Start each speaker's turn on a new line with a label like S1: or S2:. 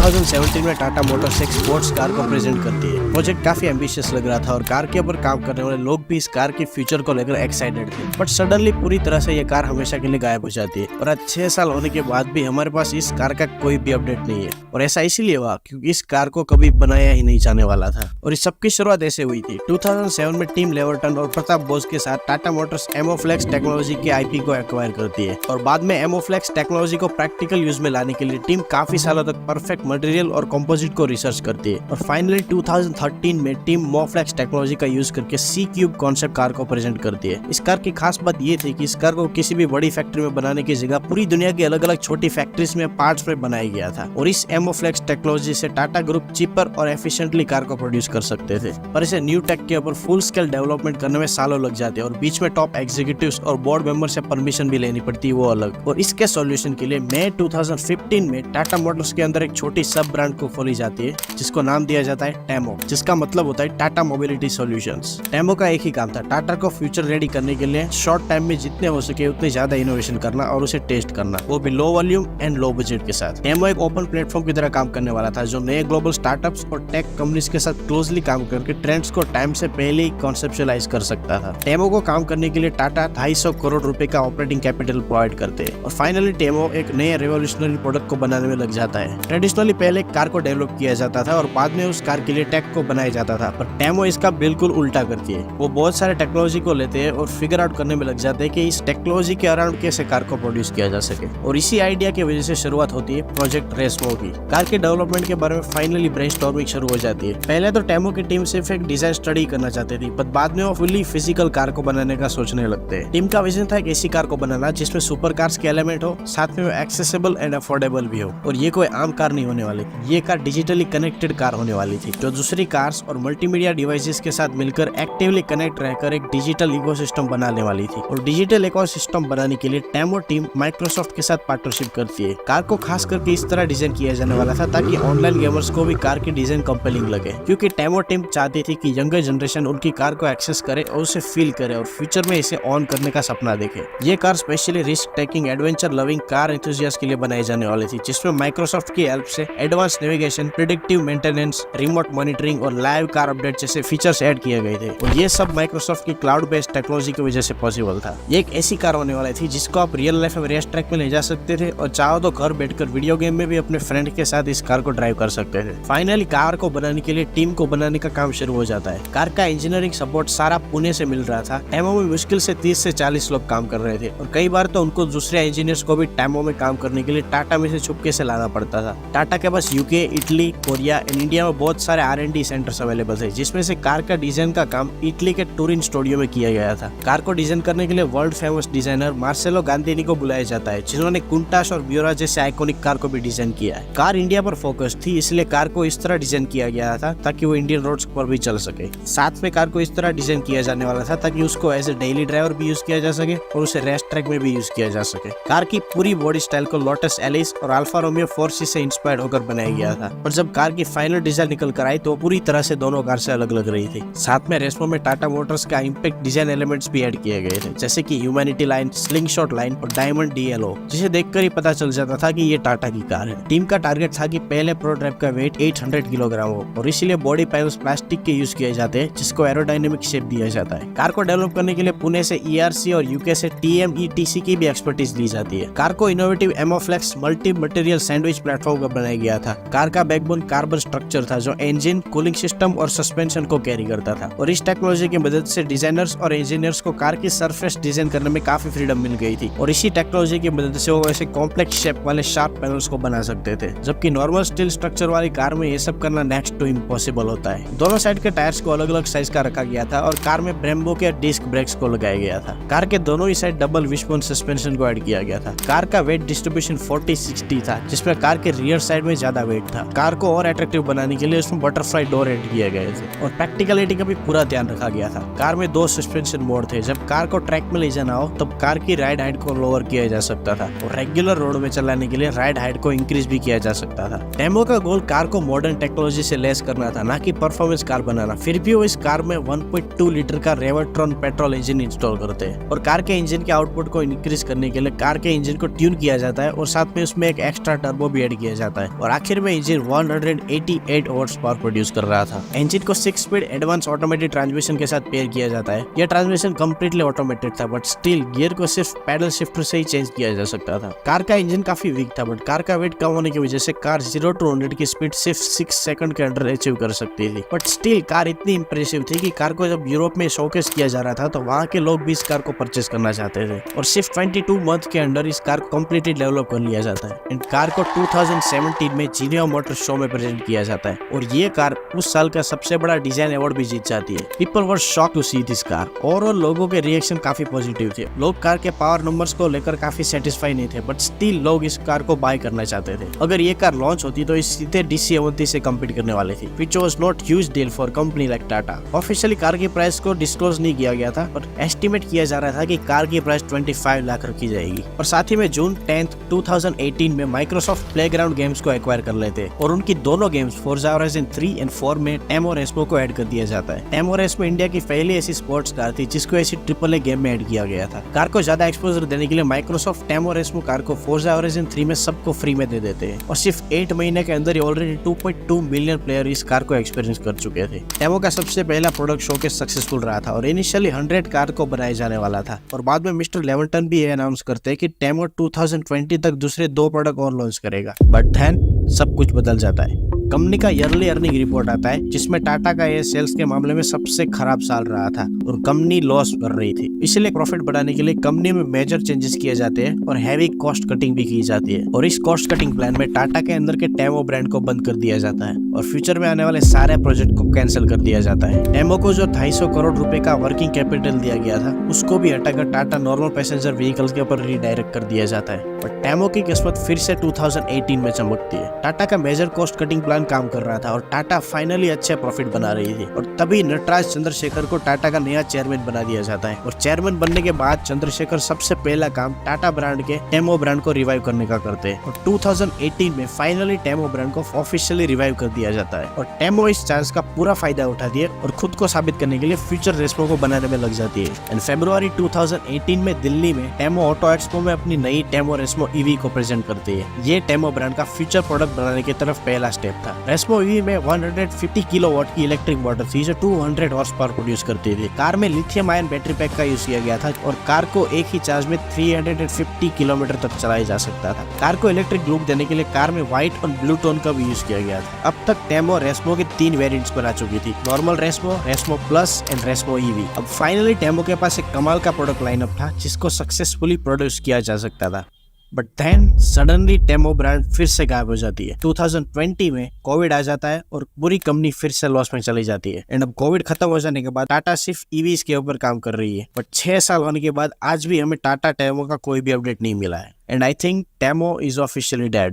S1: 2017 में टाटा मोटर्स एक sports car को प्रेजेंट करती है। प्रोजेक्ट काफी एम्बिशियस लग रहा था और कार के ऊपर काम करने वाले लोग भी इस कार के फ्यूचर को लेकर एक्साइटेड थे। बट सडनली पूरी तरह से ये कार हमेशा के लिए गायब हो जाती है और आज 6 साल होने के बाद भी हमारे पास इस कार का कोई भी अपडेट नहीं है। और ऐसा इसीलिए हुआ क्योंकि इस कार को कभी बनाया ही नहीं जाने वाला था। और इस सबकी शुरुआत ऐसे हुई थी। 2007 में टीम लेवर्टन और प्रताप बोस के साथ टाटा मोटर्स एमोफ्लेक्स टेक्नोलॉजी के आईपी को एक्वायर करती है और बाद में एमोफ्लेक्स टेक्नोलॉजी को प्रैक्टिकल यूज में लाने के लिए टीम काफी सालों तक परफेक्ट मटेरियल और कंपोजिट को रिसर्च करती है और फाइनली 2013 में टीम मोफ्लेक्स टेक्नोलॉजी का यूज करके सी क्यूब कॉन्सेप्ट कार को प्रेजेंट करती है। इस कार की खास बात ये थी कि इस कार को किसी भी बड़ी फैक्ट्री में बनाने की जगह पूरी दुनिया की अलग अलग छोटी फैक्ट्रीज में पार्ट्स में बनाया गया था और इस एमोफ्लेक्स टेक्नोलॉजी से टाटा ग्रुप चीपर और एफिशिएंटली कार को प्रोड्यूस कर सकते थे। पर इसे न्यू टेक के ऊपर फुल स्केल डेवलपमेंट करने में सालों लग जाते और बीच में टॉप एग्जीक्यूटिव्स और बोर्ड मेंबर से परमिशन भी लेनी पड़ती है, वो अलग। और इसके सॉल्यूशन के लिए मई 2015 में टाटा मोटर्स के अंदर एक छोटी सब ब्रांड को खोली जाती है जिसको नाम दिया जाता है टेमो, जिसका मतलब होता है टाटा मोबिलिटी सॉल्यूशंस। टेमो का एक ही काम था, टाटा को फ्यूचर रेडी करने के लिए शॉर्ट टाइम में जितने हो सके उतने ज्यादा इनोवेशन करना और उसे टेस्ट करना, वो भी low volume and low budget के साथ। टेमो एक ओपन प्लेटफॉर्म की तरह काम करने वाला था जो नए ग्लोबल स्टार्टअप्स और टेक कंपनीज के साथ क्लोजली काम करके ट्रेंड्स को टाइम से पहले ही कॉन्सेप्चुअलाइज कर सकता था। टेमो को काम करने के लिए टाटा 250 करोड़ रुपए का ऑपरेटिंग कैपिटल प्रोवाइड करते हैं और फाइनली टेमो एक नए रेवोल्यूशनरी प्रोडक्ट को बनाने में लग जाता है। ट्रेडिशनली पहले कार को डेवलप किया जाता था और बाद में उस कार के लिए टेक को बनाया जाता था, पर टेमो इसका बिल्कुल उल्टा करती है। वो बहुत सारे टेक्नोलॉजी को लेते हैं और फिगर आउट करने में लग जाते हैं कि इस टेक्नोलॉजी के अराउंड कैसे कार को प्रोड्यूस किया जा सके और इसी आइडिया की वजह से शुरुआत होती है प्रोजेक्ट रेसमो की। कार के डेवलपमेंट के बारे में फाइनली ब्रेनस्टॉर्मिंग शुरू हो जाती है। पहले तो टेमो की टीम सिर्फ एक डिजाइन स्टडी करना चाहती थी, पर बाद में वो फुली फिजिकल कार को बनाने का सोचने लगते हैं। टीम का विजन था एक ऐसी कार को बनाना जिसमें सुपर कार्स के एलिमेंट हो, साथ में वो एक्सेसिबल एंड अफोर्डेबल भी हो। और ये कोई आम कार नहीं होने वाली, ये कार डिजिटली कनेक्टेड कार होने वाली थी जो दूसरी कार्स और मल्टीमीडिया डिवाइसेस के साथ मिलकर एक्टिवली कनेक्ट रहकर एक डिजिटल इकोसिस्टम बनाने वाली थी। और डिजिटल इकोसिस्टम बनाने के लिए टेमो टीम माइक्रोसॉफ्ट के साथ पार्टनरशिप करती है। कार को खास करके इस तरह डिजाइन किया जाने वाला था ताकि ऑनलाइन गेमर्स को भी कार की डिजाइन कंपेलिंग लगे, क्योंकि टेमो टीम चाहती थी कि यंगर जनरेशन उनकी कार को एक्सेस करे और उसे फील करे और फ्यूचर में इसे ऑन करने का सपना देखे। ये car specially risk taking adventure loving car enthusiast के लिए बनाई जाने वाली थी, जिसमें माइक्रोसॉफ्ट की हेल्प से advance navigation, predictive maintenance, remote monitoring और लाइव कार अपडेट जैसे फीचर्स ऐड किए गए थे। और ये सब माइक्रोसॉफ्ट की क्लाउड बेस्ड टेक्नोलॉजी की वजह से पॉसिबल था। ये एक ऐसी कार होने वाली थी जिसको आप रियल लाइफ में रेस ट्रैक में ले जा सकते थे और चाहो तो घर बैठकर वीडियो गेम में भी अपने फ्रेंड के साथ इस कार को ड्राइव कर सकते थे। फाइनली कार को बनाने के लिए टीम को बनाने का काम शुरू हो जाता है। कार का इंजीनियरिंग सपोर्ट सारा पुणे से मिल रहा था। टेमो में मुश्किल से 30 से 40 लोग काम कर रहे थे और कई बार तो उनको दूसरे इंजीनियर्स को भी टेमो में काम करने के लिए टाटा में से छुपके से लाना पड़ता था। टाटा के पास UK, Italy, Korea and India में बहुत सारे R&D सेंटर्स अवेलेबल थे, जिसमें से कार का डिजाइन का काम इटली के टूरिन स्टूडियो में किया गया था। कार को डिजाइन करने के लिए वर्ल्ड फेमस डिजाइनर मार्सेलो गांधीनी को बुलाया जाता है, जिन्होंने कुंटाश और ब्यूरा जैसे आइकॉनिक कार को भी डिजाइन किया है। कार इंडिया पर फोकस थी, इसलिए कार को इस तरह डिजाइन किया गया था ताकि वो इंडियन रोड्स पर भी चल सके। साथ में कार को इस तरह डिजाइन किया जाने वाला था ताकि उसको एज ए डेली ड्राइवर भी यूज किया जा सके और उसे रेस ट्रैक में भी यूज किया जा सके। कार की पूरी बॉडी स्टाइल को लोटस एलिस और अल्फा रोमियो 4C से इंस्पायर्ड होकर बनाया गया था। पर जब कार की फाइनल डिजाइन निकल कर आई तो पूरी तरह से दोनों कार से अलग लग रही थी। साथ में रेसमो में टाटा मोटर्स का इम्पैक्ट डिजाइन एलिमेंट्स भी ऐड किए गए थे, जैसे कि ह्यूमैनिटी लाइन, स्लिंगशॉट लाइन और डायमंड DLO, जिसे देखकर ही पता चल जाता था कि ये टाटा की कार है। टीम का टारगेट था कि पहले प्रोटोटाइप का वेट 800 किलोग्राम हो और इसीलिए बॉडी पैनल्स प्लास्टिक के यूज किए जाते हैं, जिसको एरोडायनेमिक शेप दिया जाता है। कार को डेवलप करने के लिए पुणे से ERC और यूके से TMETC की भी एक्सपर्टीज दी जाती है। कार को इनोवेटिव एमोफ्लेक्स मल्टी मटेरियल सैंडविच प्लेटफॉर्म का बनाया गया था। कार का बैकबोन कार्बन स्ट्रक्चर था जो इंजन, कूलिंग सिस्टम और सस्पेंशन को कैरी करता था और इस टेक्नोलॉजी की मदद से डिजाइनर्स और इंजीनियर्स को कार की सरफेस डिजाइन करने में काफी फ्रीडम मिल गई थी और इसी टेक्नोलॉजी की मदद से वो ऐसे कॉम्प्लेक्स शेप वाले शार्प पैनल्स को बना सकते थे, जबकि नॉर्मल स्टील स्ट्रक्चर वाली कार में ये सब करना नेक्स्ट टू इम्पॉसिबल होता है। दोनों साइड के टायर्स को अलग अलग साइज का रखा गया था और कार में ब्रेम्बो के डिस्क ब्रेक्स को लगाया गया था। कार के दोनों ही साइड डबल विशबोन सस्पेंशन को ऐड किया गया था। कार का वेट डिस्ट्रीब्यूशन 40-60 था, जिसमें कार के रियर साइड में ज्यादा वेट था। कार को और अट्रैक्टिव बनाने के लिए उसमें बटरफ्लाई डोर ऐड किए गए थे और प्रैक्टिकलिटी का भी पूरा ध्यान रखा गया था। कार में 2 सस्पेंशन मोड थे। जब कार को ट्रैक में ले जाना हो तब कार की राइड हाइट को लोअर किया जा सकता था और रेगुलर रोड में चलाने के लिए राइड हाइट को इंक्रीज भी किया जा सकता था। टेमो का गोल कार को मॉडर्न टेक्नोलॉजी से लेस करना था, ना कि परफॉर्मेंस कार बनाना। फिर भी वो इस कार में 1.2 लीटर का रेवर्ट्रॉन पेट्रोल इंजन इंस्टॉल करते हैं और कार के इंजन के आउटपुट को इंक्रीज करने के लिए कार के इंजन को ट्यून किया जाता है और साथ में उसमें एक एक्स्ट्रा टर्बो भी ऐड किया जाता है, और आखिर में इंजन 188 हॉर्स पावर प्रोड्यूस कर रहा था। इंजन को 6 स्पीड एडवांस ऑटोमेटेड ट्रांसमिशन के साथ पेयर किया जाता है। यह ट्रांसमिशन कंप्लीटली ऑटोमेटेड था, बट स्टिल गियर को सिर्फ पैडल शिफ्टर से ही चेंज किया जा सकता था। कार का इंजन काफी वीक था, बट कार का वेट कम होने की वजह से कार 0 to 100 की स्पीड सिर्फ 6 सेकंड के अंदर अचीव कर सकती थी। बट स्टिल कार इतनी इंप्रेसिव थी कि कार को जब यूरोप में शोकेस किया जा रहा था तो वहाँ के लोग भी इस कार को परचेस करना चाहते थे और सिर्फ 22 मंथ के अंदर इस कार को कंप्लीटली डेवलप कर लिया जाता है। इन कार को 2017 में जिनेवा मोटर शो में प्रेजेंट किया जाता है और ये कार उस साल का सबसे बड़ा डिजाइन अवार्ड भी जीत जाती है। People were shock to see this car. Overall लोगों के रिएक्शन काफी पॉजिटिव थे। लोग कार के पावर नंबर्स को लेकर काफी सेटिस्फाई नहीं थे, बट स्टिल लोग इस कार को बाय करना चाहते थे। अगर ये कार लॉन्च होती तो इस सीधे DC अवंती से कम्पीट करने वाली थी, which was not huge deal for company like Tata। Officially car की प्राइस को डिस्क्लोज नहीं किया गया था, पर एस्टिमेट किया जा रहा था कि कार की प्राइस 25 लाख रखी जाएगी। और साथ ही में जून 10, 2018 में माइक्रोसॉफ्ट प्लेग्राउंड गेम्स को एक्वायर कर लेते और उनकी दोनों गेम्स फोर्जा होराइजन 3 और 4 में टेमो रेस्मो को ऐड कर दिया जाता है। टेमो रेस्मो इंडिया की पहली ऐसी स्पोर्ट्स कार थी जिसको ऐसी AAA गेम में ऐड किया गया था। कार को ज्यादा एक्सपोजर देने के लिए माइक्रोसॉफ्ट टेमो रेस्मो कार को फोर्जा होराइजन 3 में सबको फ्री में दे देते हैं और सिर्फ 8 महीने के अंदर ही ऑलरेडी 2.2 मिलियन प्लेयर इस कार को एक्सपीरियंस कर चुके थे। टेमो का सबसे पहला प्रोडक्ट शोकेस सक्सेसफुल रहा था और इनिशियली 100 कार को बनाया जाने वाला था और बाद में मिस्टर लेवंटन भी ये अनाउंस करते हैं कि टेमो 2020 तक दूसरे 2 प्रोडक्ट और लॉन्च करेगा। बट देन सब कुछ बदल जाता है। कंपनी का ईयरली अर्निंग रिपोर्ट आता है जिसमें टाटा का ये सेल्स के मामले में सबसे खराब साल रहा था और कंपनी लॉस कर रही थी। इसलिए प्रॉफिट बढ़ाने के लिए कंपनी में मेजर चेंजेस किए जाते हैं और हैवी कॉस्ट कटिंग भी की जाती है और इस कॉस्ट कटिंग प्लान में टाटा के अंदर के टेमो ब्रांड को बंद कर दिया जाता है और फ्यूचर में आने वाले सारे प्रोजेक्ट को कैंसिल कर दिया जाता है। टेमो को जो 250 करोड़ रुपए का वर्किंग कैपिटल दिया गया था उसको भी हटाकर टाटा नॉर्मल पैसेंजर व्हीकल्स के ऊपर रीडायरेक्ट कर दिया जाता है। पर टेमो की किस्मत फिर से 2018 में चमकती है। टाटा का मेजर कॉस्ट कटिंग प्लान काम कर रहा था और टाटा फाइनली अच्छे प्रॉफिट बना रही थी और तभी नटराज चंद्रशेखर को टाटा का नया चेयरमैन बना दिया जाता है और चेयरमैन बनने के बाद चंद्रशेखर सबसे पहला काम टाटा ब्रांड के टेमो ब्रांड को रिवाइव करने का करते हैं और 2018 में फाइनली टेमो ब्रांड को ऑफिशियली रिवाइव कर दिया जाता है और टेमो इस चांस का पूरा फायदा उठाती है और खुद को साबित करने के लिए फ्यूचर रेस्मो को बनाने में लग जाती है। एंड फरवरी 2018 में दिल्ली में टेमो ऑटो एक्सपो में अपनी नई टेमो रेस्मो ईवी को प्रेजेंट करती है। ये टेमो ब्रांड का फ्यूचर प्रोडक्ट बनाने की तरफ पहला स्टेप था। रेस्मो ईवी में 150 किलोवाट की इलेक्ट्रिक मोटर थी जो 200 हॉर्स पावर प्रोड्यूस करती थी। कार में लिथियम आयन बैटरी पैक का यूज किया गया था और कार को एक ही चार्ज में 350 किलोमीटर तक चलाया जा सकता था। कार को इलेक्ट्रिक लुक देने के लिए कार में व्हाइट और ब्लू टोन का भी यूज किया गया था। अब तक टेमो रेस्मो के 3 वेरिएंट्स बना चुकी थी, नॉर्मल रेस्मो, रेस्मो प्लस एंड रेस्मो ईवी। अब फाइनली टेमो के पास एक कमाल का प्रोडक्ट लाइनअप था जिसको सक्सेसफुली प्रोड्यूस किया जा सकता था। बट देन सडनली टेमो ब्रांड फिर से गायब हो जाती है। 2020 में कोविड आ जाता है और पूरी कंपनी फिर से लॉस में चली जाती है। एंड अब कोविड खत्म हो जाने के बाद टाटा सिर्फ ईवीज के ऊपर काम कर रही है। बट 6 साल होने के बाद आज भी हमें टाटा टेमो का कोई भी अपडेट नहीं मिला है। And I think Temu is officially dead.